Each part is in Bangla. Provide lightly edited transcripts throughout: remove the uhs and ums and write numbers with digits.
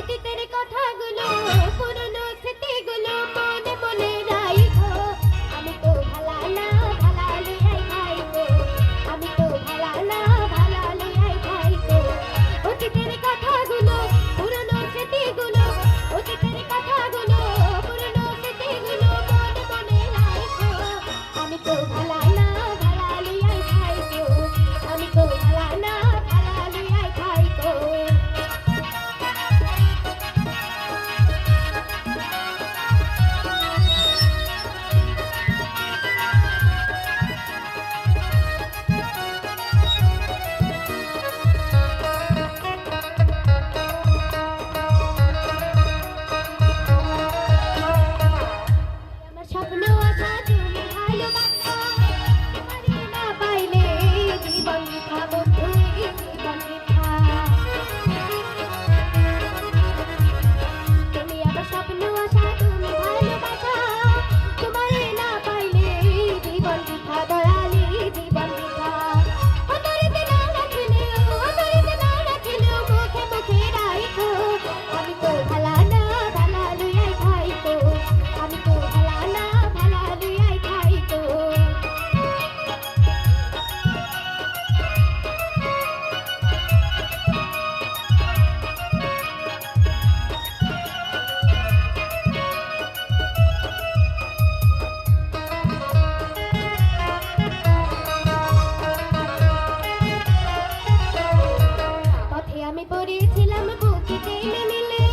অতীতের কথাগুলো পুরনো স্মৃতিগুলো মনে মনে রাখো। আমি তো ভালা না ভালা লইয়াই খাইতো, আমি তো ভালা না ভালা লইয়াই খাইতো। অতীতের কথাগুলো পুরনো স্মৃতিগুলো, অতীতের কথাগুলো পুরনো স্মৃতিগুলো মনে মনে রাখো। আমি তো ভালা না ভালা লইয়াই খাইতো, আমি তো ভালা না ভালা লইয়াই খাইতো। আমার স্বপ্ন আশা তুমি ভালোবাসা, তোমারে না পাইলে জীবন বৃথা বন্ধু, জীবন বৃথা। তুমি আমার স্বপ্ন আশা তুমি ভালোবাসা, তোমারে না পাইলে জীবন বৃথা, দয়ালি জীবন বৃথা। অতরিতে না রাখিলেও, অতরিতে না রাখিলেও মুখে মুখে রাখো। আমি তো ভালা না ভালা লইয়াই খাইতো, আমি তো ভালা না ভালা লইয়াই খাইতো। পথে আমি পড়েছিলাম বুকে টেনে নিলে,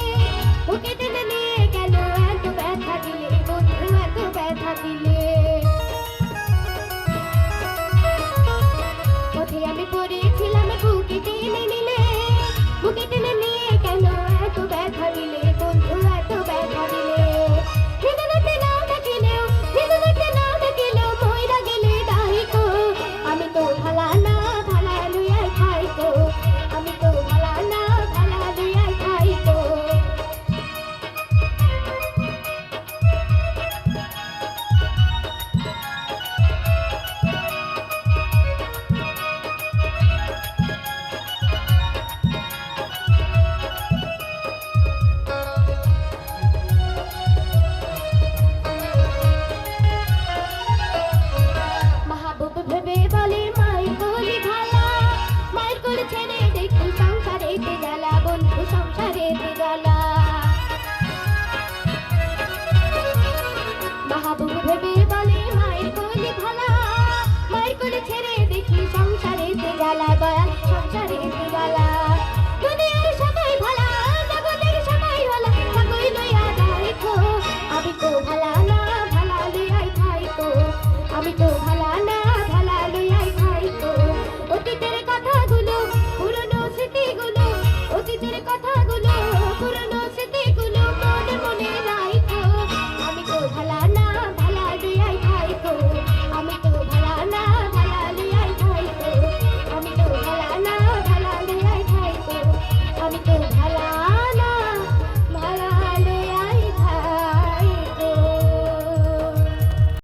বুকে টেনে নিয়ে কেন এত ব্যথা দিলে বন্ধু, এত ব্যথা দিলে।